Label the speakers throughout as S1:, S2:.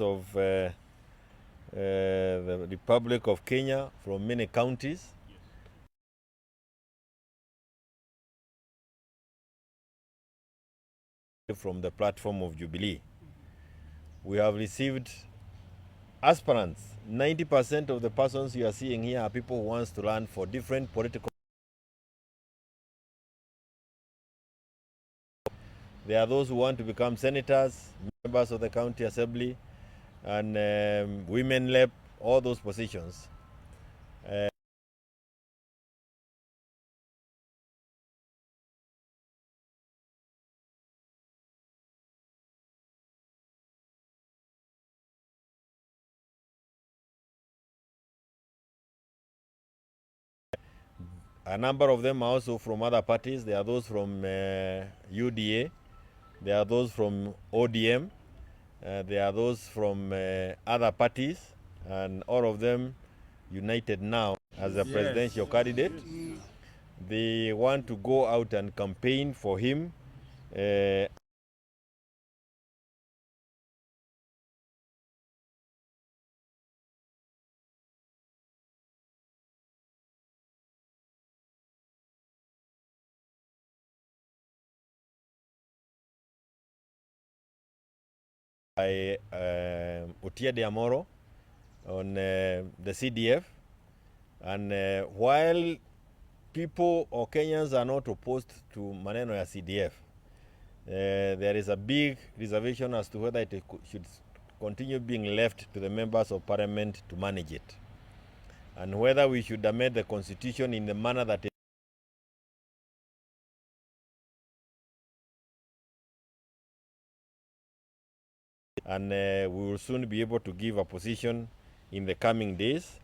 S1: of the Republic of Kenya from many counties. From the platform of Jubilee. We have received aspirants. 90% of the persons you are seeing here are people who want to run for different political. There are those who want to become senators, members of the county assembly, and women rep, all those positions. A number of them are also from other parties. There are those from UDA. There are those from ODM. There are those from other parties. And all of them united now as a presidential candidate. They want to go out and campaign for him. By Amoro on the CDF. And while people or Kenyans are not opposed to maneno ya CDF, there is a big reservation as to whether it should continue being left to the members of parliament to manage it, and whether we should amend the constitution in the manner that and we will soon be able to give a position in the coming days.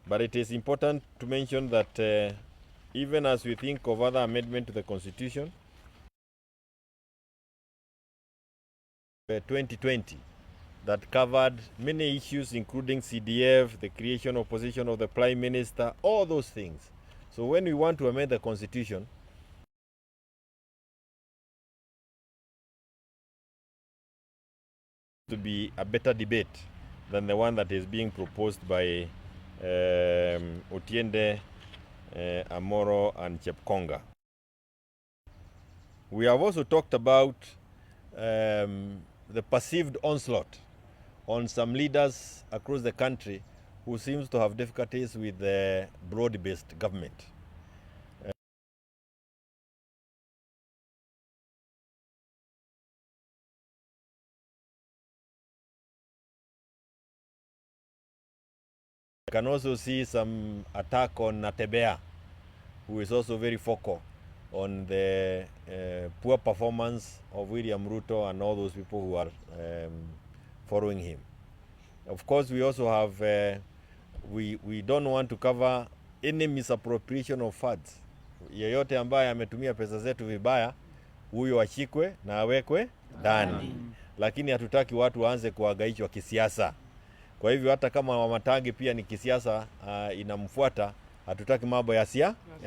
S1: But it is important to mention that even as we think of other amendment to the constitution, 2020, that covered many issues, including CDF, the creation of position of the Prime Minister, all those things. So when we want to amend the constitution, to be a better debate than the one that is being proposed by Otiende, Amoro, and Chepkonga. We have also talked about the perceived onslaught on some leaders across the country who seems to have difficulties with the broad-based government. I can also see some attack on Natebea, who is also very focal on the poor performance of William Ruto and all those people who are following him. Of course, we also have, we don't want to cover any misappropriation of funds. Yeyote ambaye ametumia pesa zetu vibaya, huyo ashikwe na awekwe ndani. Lakini hatutaki watu waanze kuhangaishwa kisiasa. Kwa hivyo hata kama Matiang'i pia ni kisiasa inamfuata, hatutaki mambo ya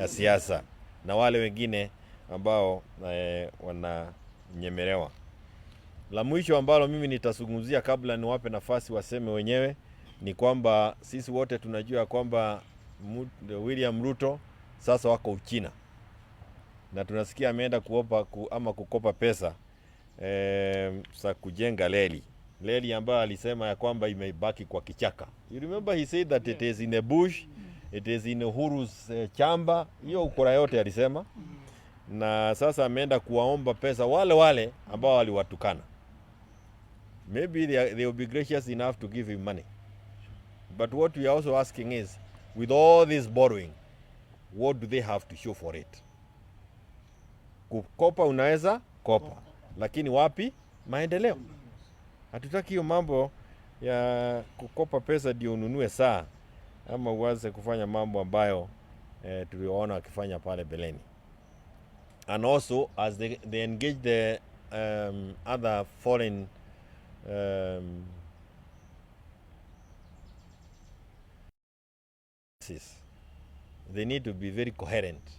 S1: siasa na wale wengine ambao wananyemelewa. La mwisho ambalo mimi nitazungumzia kabla niwape nafasi waseme wenyewe ni kwamba sisi wote tunajua kwamba William Ruto sasa wako Uchina. Na tunasikia ameenda kukopa pesa za kujenga reli ambayo alisema ya kwamba imebaki kwa kichaka. You remember he said that it is in a bush, it is in Uhuru's chamba. Hiyo ukora yote alisema. Na sasa ameenda kuwaomba pesa wale ambao waliwatukana. Maybe they will be gracious enough to give him money. But what we are also asking is, with all this borrowing, what do they have to show for it? Kukopa unaweza kopa, lakini wapi maendeleo? Hatutaki hiyo mambo ya kukopa pesa ndio ununue saa ama uanze kufanya mambo ambayo tuliona wakifanya pale beleni. And also as they engage the other foreign they need to be very coherent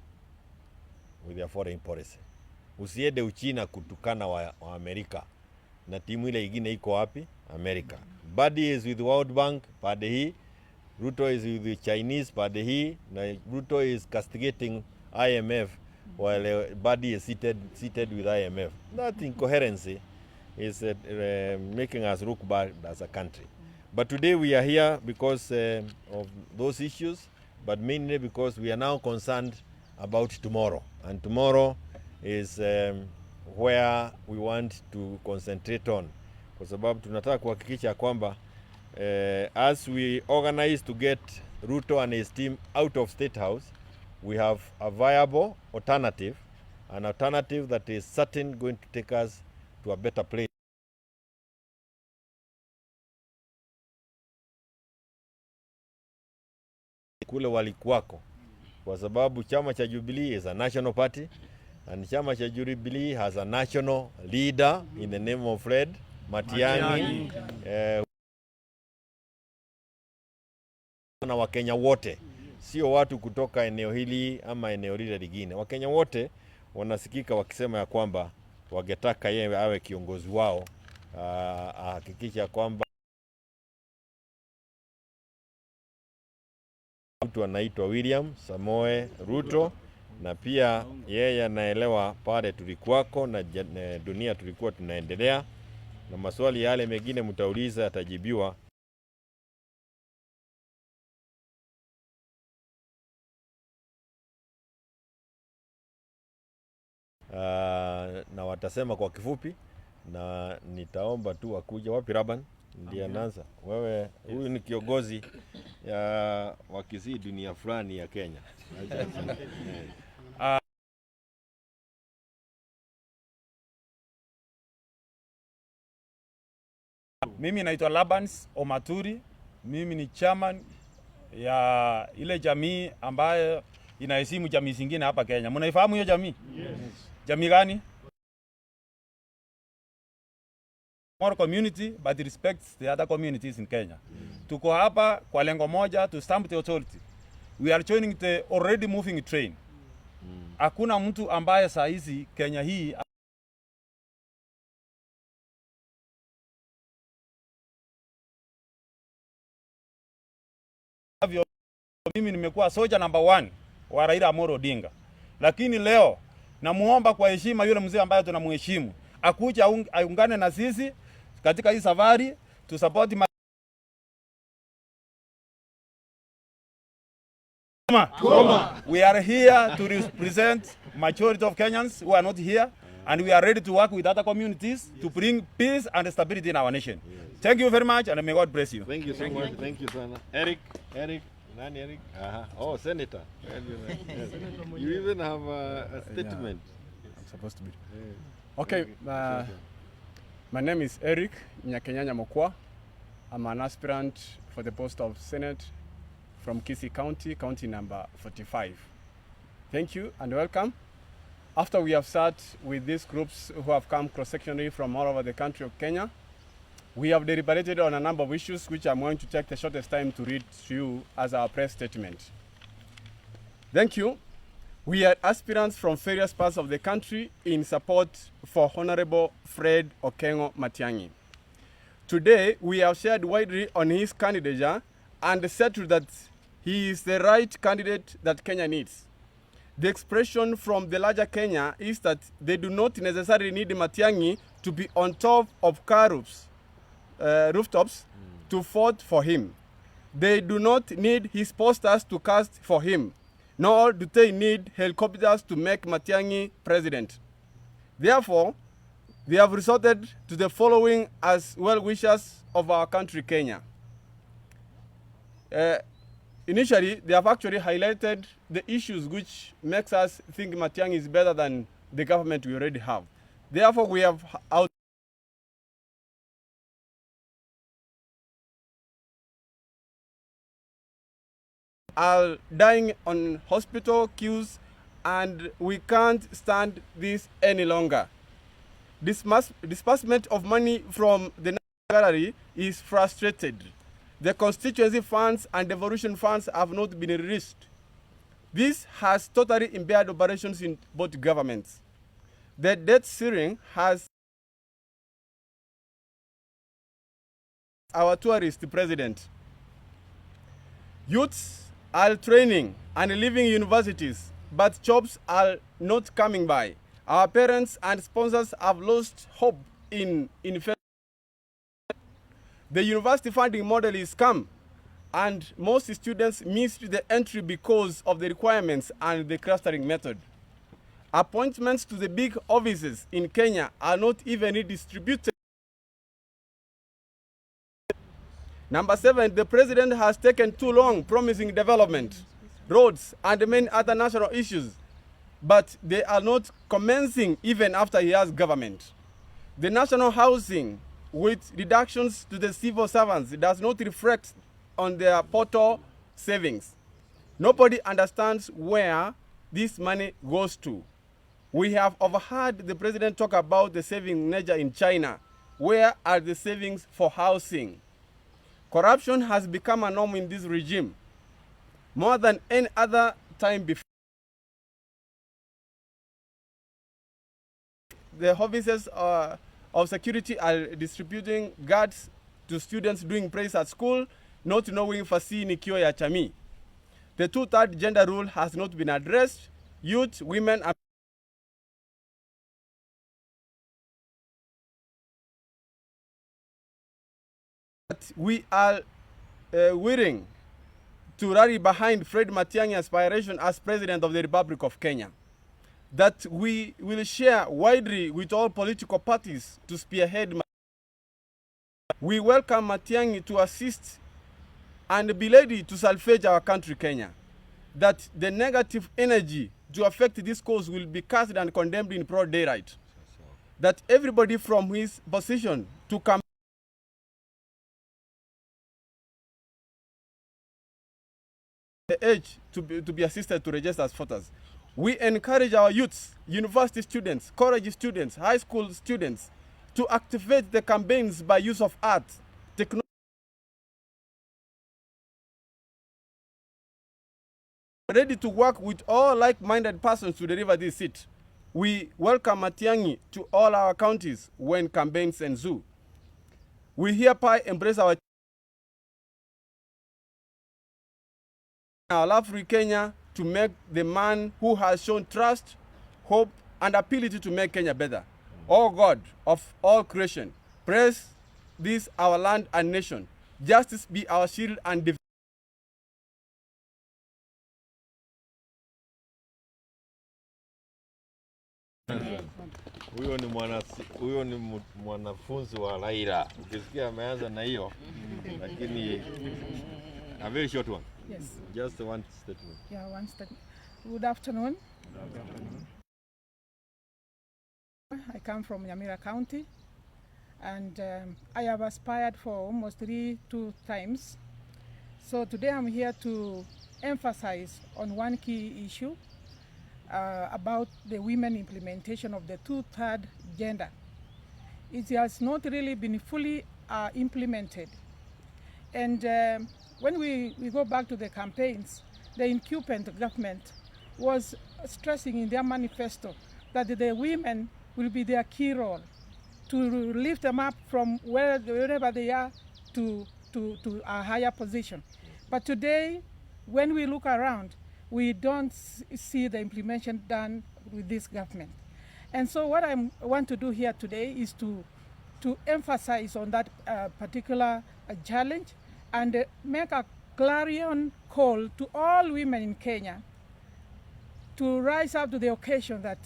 S1: with their foreign policy. Usiende Uchina kutukana wa Amerika na timu ile ingine iko wapi? Amerika. Badi is with World Bank pande hii, Ruto is with the Chinese pande hii, na Ruto is castigating IMF while Badi is seated with IMF. That incoherency is making us look bad as a country. But today we are here because of those issues, but mainly because we are now concerned about tomorrow. And tomorrow is where we want to concentrate on. Kwa sababu tunataka kuhakikisha kwamba as we organize to get Ruto and his team out of State House, we have a viable alternative, an alternative that is certain going to take us to a better place. Kule walikuwako, kwa sababu chama cha Jubilee is a national party and chama cha Jubilee has a national leader in the name of Fred Matiang'i. Na Wakenya wote, sio watu kutoka eneo hili ama eneo lile lingine. Wakenya wote wanasikika wakisema ya kwamba wangetaka yeye awe kiongozi wao, ahakikisha kwamba mtu anaitwa William Samoe Ruto, na pia yeye anaelewa pale tulikuwako na dunia tulikuwa tunaendelea, na maswali yale mengine mtauliza yatajibiwa. Na watasema kwa kifupi, na nitaomba tu wakuja. Wapi Raban? Ndiye anaanza. Wewe, huyu ni kiongozi ya wakisi dunia fulani ya Kenya.
S2: Mimi naitwa Labans Omaturi. Mimi ni chairman ya ile jamii ambayo inaheshimu jamii zingine hapa Kenya. Mnaifahamu hiyo jamii? Yes. Jamii gani? More community but respects the other communities in Kenya. Yes. Tuko hapa kwa lengo moja, to stamp the authority. We are joining the already moving train. Hakuna mtu ambaye saa hizi Kenya hii mimi nimekuwa soja number 1 wa Raila Amolo Odinga. Lakini leo namuomba kwa heshima yule mzee ambaye tunamheshimu akuja aungane na sisi katika hii safari to support We are here to represent majority of Kenyans who are not here, and we are ready to work with other communities to bring peace and stability in our nation. Yes. Thank you very much, and may God bless you.
S1: Thank you so much. Thank you, son. Eric. Nani Eric? Oh, Senator. Yes. You even have a statement.
S3: Yeah. I'm supposed to be. Okay. My name is Eric Nyakenyanya Mokwa. I'm an aspirant for the post of Senate from Kisii County, county number 45. Thank you and welcome. After we have sat with these groups who have come cross-sectionally from all over the country of Kenya, we have deliberated on a number of issues which I'm going to take the shortest time to read to you as our press statement. Thank you. We are aspirants from various parts of the country in support for Honorable Fred Okengo Matiang'i. Today, we have shared widely on his candidature and settled that he is the right candidate that Kenya needs. The expression from the larger Kenya is that they do not necessarily need Matiang'i to be on top of car rooftops to vote for him. They do not need his posters to cast for him, nor do they need helicopters to make Matiang'i president. Therefore, they have resorted to the following as well-wishers of our country, Kenya. Initially, they have actually highlighted the issues which makes us think Matiang'i is better than the government we already have. Therefore, we have are dying on hospital queues, and we can't stand this any longer. Disbursement of money from the gallery is frustrated. The constituency funds and devolution funds have not been released. This has totally impaired operations in both governments. The debt ceiling has our tourist president. Youths are training and leaving universities, but jobs are not coming by. Our parents and sponsors have lost hope in the university funding model is scam, and most students missed the entry because of the requirements and the clustering method. Appointments to the big offices in Kenya are not even redistributed. Number 7, the president has taken too long promising development, roads, and many other national issues, but they are not commencing even after he has government. The national housing with reductions to the civil servants does not reflect on their portal savings. Nobody understands where this money goes to. We have overheard the president talk about the saving nature in China. Where are the savings for housing? Corruption has become a norm in this regime more than any other time before. The officers of security are distributing guards to students doing praise at school, not knowing fasihi ni kio ya jamii. The 2/3 gender rule has not been addressed. Youth, women, and we are willing to rally behind Fred Matiang'i aspiration as President of the Republic of Kenya. That we will share widely with all political parties to spearhead. We welcome Matiang'i to assist and be ready to salvage our country, Kenya. That the negative energy to affect this cause will be cast and condemned in broad daylight. That everybody from his position to come the age to be assisted to register as voters. We encourage our youths, university students, college students, high school students to activate the campaigns by use of art, technology, ready to work with all like-minded persons to deliver this seat. We welcome Matiang'i to all our counties when campaigns ensue. We hereby embrace our love for Kenya to make the man who has shown trust, hope, and ability to make Kenya better. Oh God of all creation, praise this our land and nation. Justice be our shield and defense.
S1: Huyo ni mwanafunzi wa Raila. Ukisikia ameanza na hiyo, lakini a very short one.
S4: Yes.
S1: Just one statement.
S4: Yeah, one statement. Good afternoon.
S1: Good afternoon.
S4: I come from Nyamira County, and I have aspired for almost 2 times. So today I'm here to emphasize on one key issue about the women implementation of the 2/3 gender. It has not really been fully implemented. And when we go back to the campaigns, the incumbent government was stressing in their manifesto that the women will be their key role to lift them up from wherever they are to a higher position. But today, when we look around, we don't see the implementation done with this government. And so what I want to do here today is to emphasize on that particular challenge and make a clarion call to all women in Kenya to rise up to the occasion that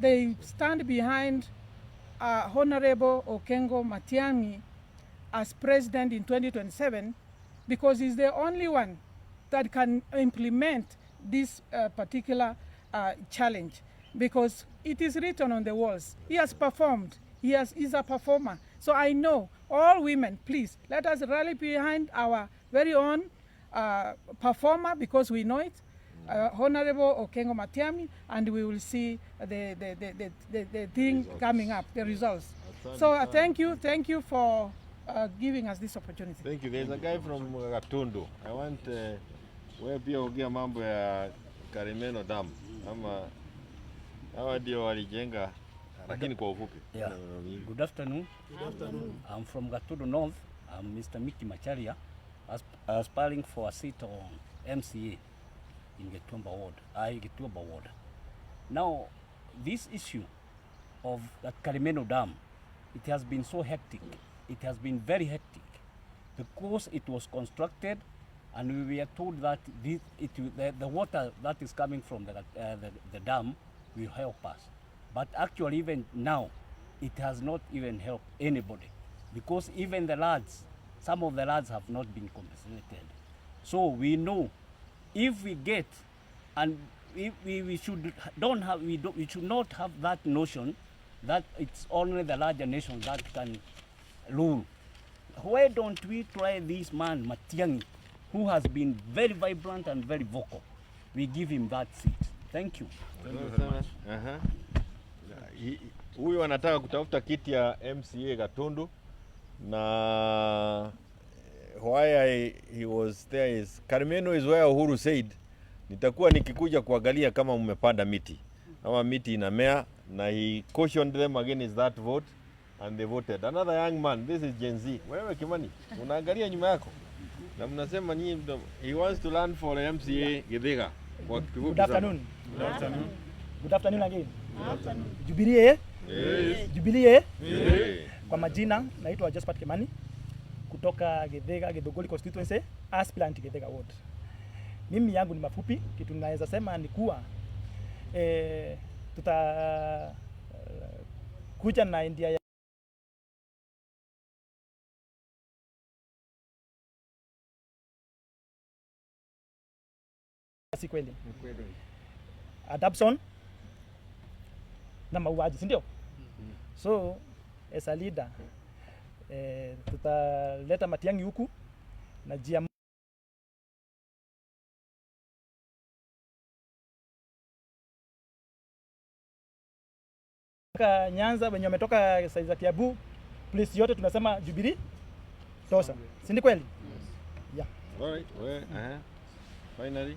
S4: they stand behind Honorable Okengo Matiang'i as president in 2027, because he's the only one that can implement this particular challenge, because it is written on the walls. He has performed. He's a performer. So I know all women, please, let us rally behind our very own performer, because we know it, Honorable Okengo Matiang'i, and we will see the thing coming up, the results. So thank you for giving us this opportunity.
S1: Thank you. There's a guy from Gatundu. I want wewe pia ongea mambo ya Karimeno Dam, ama hawa ndio walijenga, lakini kwa ufupi.
S5: Yeah. Good afternoon. Good afternoon. I'm from Gatundu North. I'm Mr. Mickey Macharia, aspiring for a seat on MCA in Getumba Ward. Now, this issue of the Karimeno Dam, it has been so hectic. It has been very hectic because it was constructed and we were told that the water that is coming from the dam will help us. But actually even now, it has not even helped anybody because even the lads, some of the lads have not been compensated. So we know if we get, and we should not have that notion that it's only the larger nations that can rule. Why don't we try this man Matiang'i, who has been very vibrant and very vocal? We give him that seat. Thank you.
S2: Thank you very much.
S1: Huyu anataka kutafuta kiti ya MCA Gatundu, na why he was there is Karimeno is where Uhuru said nitakuwa nikikuja kuangalia kama mmepanda miti ama miti inamea, na he cautioned them against that vote and they voted. Another young man, this is Gen Z. Wewe Kimani, unaangalia nyuma yako na mnasema nyinyi he wants to run for MCA Githiga.
S6: Good afternoon.
S2: Good afternoon.
S6: Good afternoon again.
S4: Good afternoon.
S6: Jubilee.
S1: Yes.
S6: Jubilee.
S1: Yes.
S6: Kwa majina naitwa Jasper Kimani kutoka Githiga Githunguri constituency, aspirant Githiga ward. Mimi yangu ni mafupi, kitu ninaweza sema ni kuwa kuja na India ya si kweli. Adoption na mauaji, si ndio? So as a leader tutaleta Matiang'i huku na Nyanza wenye wametoka saizi za Kiabu, police yote tunasema Jubilee tosha. Si ni kweli? Yeah.
S1: All right. Well, finally.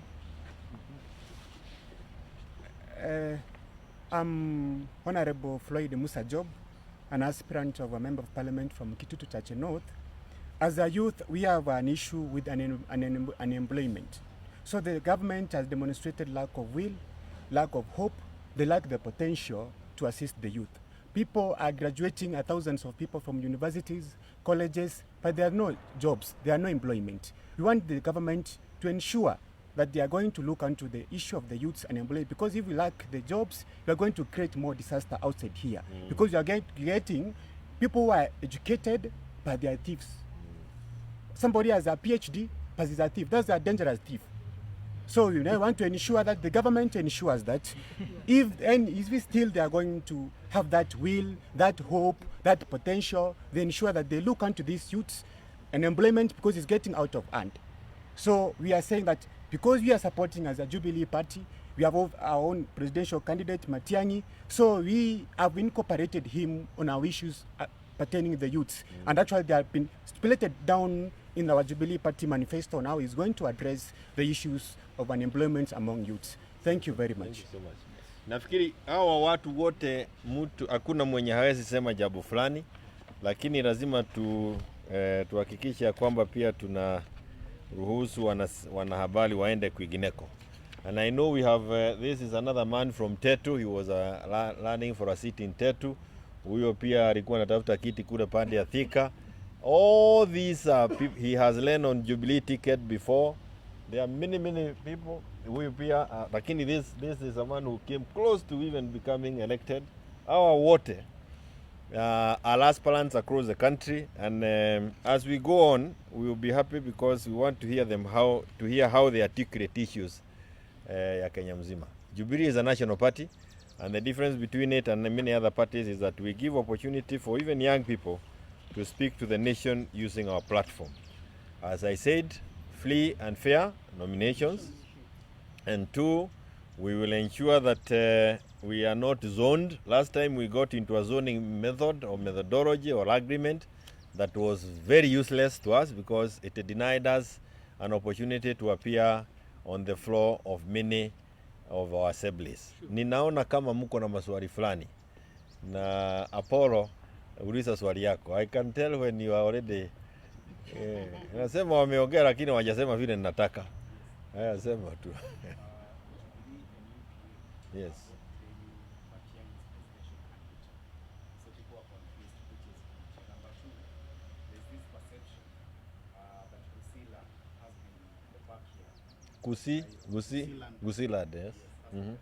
S7: I'm Honorable Floyd Musa Job, an aspirant of a Member of Parliament from Kitutu Chache North. As a youth, we have an issue with unemployment. So the government has demonstrated lack of will, lack of hope, they lack the potential to assist the youth. People are graduating, thousands of people from universities, colleges, but there are no jobs, there are no employment. We want the government to ensure that they are going to look into the issue of the youth's unemployment, because if we lack the jobs, we are going to create more disaster outside here. Because you are getting people who are educated, but they are thieves. Somebody has a PhD, but he's a thief. That's a dangerous thief. So you know, want to ensure that the government ensures that if we still they are going to have that will, that hope, that potential, they ensure that they look into these youths and employment, because it's getting out of hand. So we are saying that because we are supporting as a Jubilee party, we have our own presidential candidate Matiang'i, so we have incorporated him on our issues pertaining the youths. And actually they have been split down in our Jubilee party manifesto. Now is going to address the issues of unemployment among youths. Thank you very much.
S1: Thank you so much. Nafikiri hawa watu wote hakuna mwenye hawezi sema jambo fulani, lakini lazima tuhakikisha kwamba pia tuna ruhusu wanahabari waende kwingineko. And I know we have this is another man from Tetu. He was running for a seat in Tetu. Huyo pia alikuwa anatafuta kiti kule pande ya Thika. All these he has learned on Jubilee ticket before. There are many people. Huyo pia lakini this is a man who came close to even becoming elected. Our wote are aspirants across the country, and as we go on, we will be happy because we want to hear them how they articulate issues ya Kenya mzima. Jubilee is a national party, and the difference between it and many other parties is that we give opportunity for even young people to speak to the nation using our platform. As I said, free and fair nominations, and 2, we will ensure that we are not zoned. Last time we got into a zoning method or methodology or agreement that was very useless to us because it denied us an opportunity to appear on the floor of many of our assemblies. Ninaona kama mko na maswali fulani. Na Apollo, uliza swali yako. I can tell when you are already Nasema wameongea lakini hawajasema vile ninataka. Haya, sema tu. Yes. Gusiland, yes. Mm-hmm.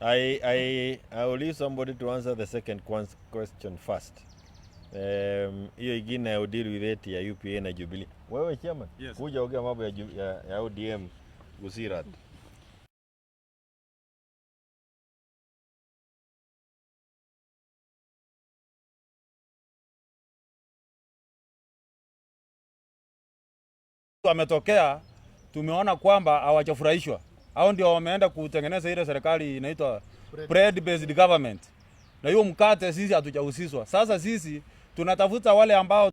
S1: I will leave somebody to answer the second question first. Hiyo ingine I will deal with it ya UPA na Jubilee. Wewe chairman,
S2: Yes.
S1: Kuja ongea mambo ya ODM Gusirat.
S2: Ametokea, tumeona kwamba hawajafurahishwa. Hao ndio wameenda kutengeneza ile serikali inaitwa bread based government. Na hiyo mkate sisi hatujahusishwa. Sasa sisi tunatafuta wale ambao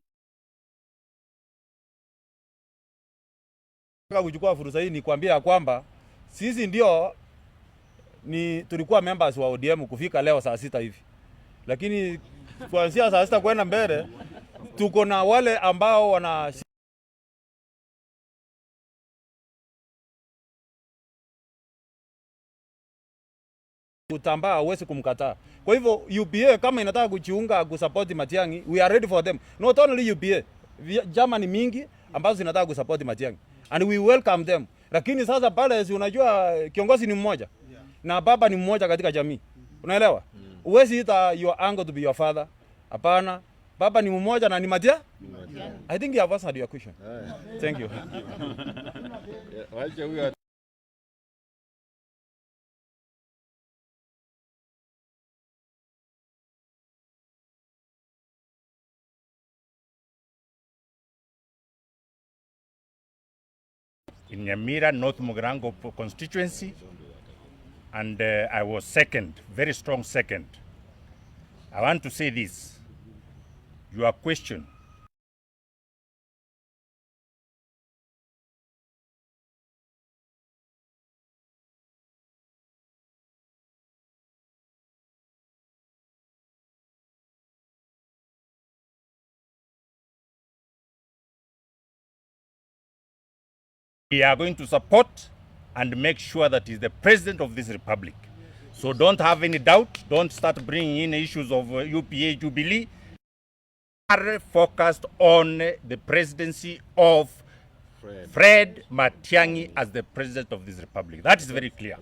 S2: kuchukua fursa hii ni kuambia kwamba sisi ndio tulikuwa members wa ODM kufika leo saa 6 hivi. Lakini kuanzia saa 6 kwenda mbele tuko na wale ambao wana kutambaa, hauwezi kumkataa. Kwa hivyo UPA kama inataka kujiunga kusupport Matiang'i, we are ready for them. Not only UPA, Germany mingi ambazo zinataka kusupport Matiang'i and we welcome them. Lakini sasa pale, si unajua kiongozi ni mmoja na baba ni mmoja katika jamii, unaelewa? Huwezi ita your uncle to be your father. Hapana, baba ni mmoja na ni Matiang'i. I think you have answered your question. Thank you.
S1: Wacha huyo
S8: in Nyamira, North Mugirango constituency, and I was second, very strong second. I want to say this, your question we are going to support and make sure that he's the president of this republic. So don't have any doubt. Don't start bringing in issues of UPA Jubilee. Are focused on the presidency of Fred Matiang'i as the president of this republic. That is very clear.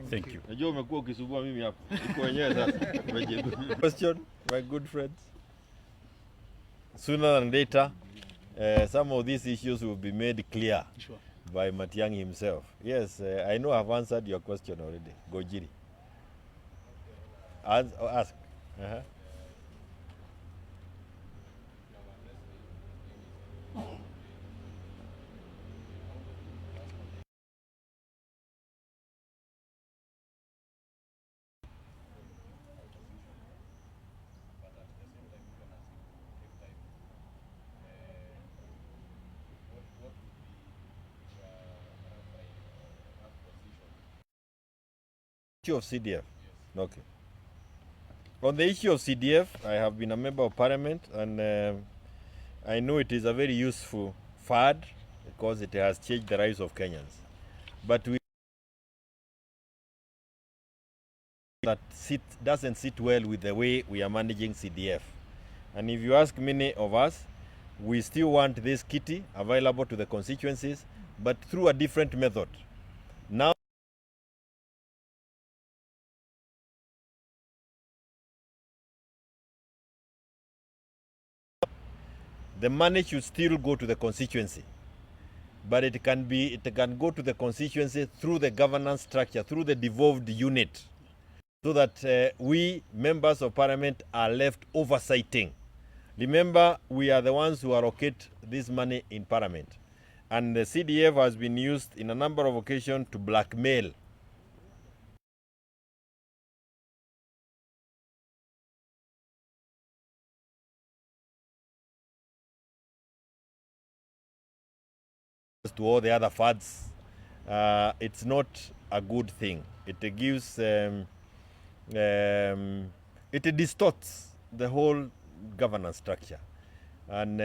S8: Thank you.
S1: Najua umekuwa ukisumbua mimi hapa. Iko wenyewe sasa. Question, my good friends. Sooner than later, some of these issues will be made clear by Matiang'i himself. Yes, I know I've answered your question already. Gojiri. Ask. Issue of CDF. Okay. On the issue of CDF, I have been a member of parliament, and I know it is a very useful fund because it has changed the lives of Kenyans. But doesn't sit well with the way we are managing CDF. And if you ask many of us, we still want this kitty available to the constituencies, but through a different method. Now, the money should still go to the constituency, but it can go to the constituency through the governance structure, through the devolved unit, so that we members of parliament are left oversighting. Remember, we are the ones who allocate this money in parliament, and the CDF has been used in a number of occasions to blackmail to all the other funds. It's not a good thing. It gives, it distorts the whole governance structure. And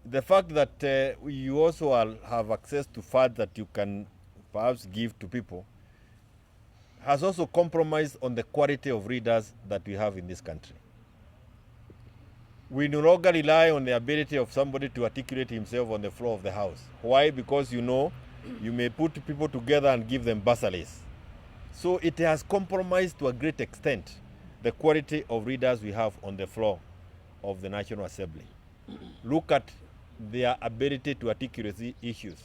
S1: the fact that you also have access to funds that you can perhaps give to people has also compromised on the quality of readers that we have in this country. We no longer rely on the ability of somebody to articulate himself on the floor of the House. Why? Because you know, you may put people together and give them bursaries. So it has compromised to a great extent the quality of readers we have on the floor of the National Assembly. Look at their ability to articulate issues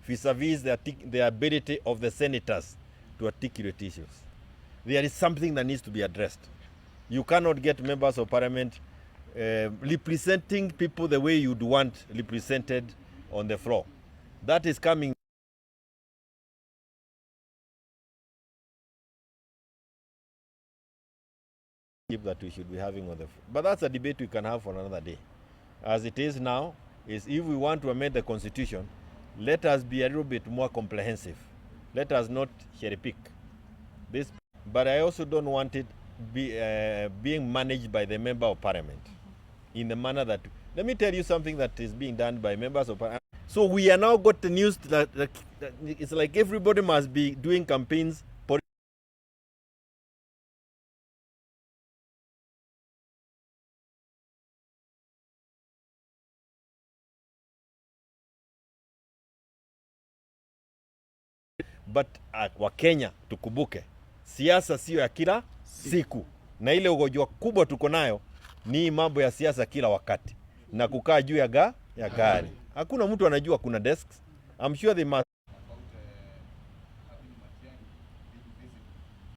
S1: vis-a-vis the ability of the senators to articulate issues. There is something that needs to be addressed. You cannot get members of parliament representing people the way you'd want represented on the floor. That is coming. That we should be having on the floor. But that's a debate we can have for another day. As it is now, is if we want to amend the constitution, let us be a little bit more comprehensive. Let us not cherry pick this. But I also don't want it being managed by the member of parliament in the manner that. Let me tell you something that is being done by members of parliament. So we are now got the news that it's like everybody must be doing campaigns. But Wakenya tukumbuke, siasa sio ya kila siku, na ile ugonjwa kubwa tuko nayo ni mambo ya siasa kila wakati na kukaa juu ya gari. Hakuna mtu anajua kuna desks. I'm sure they must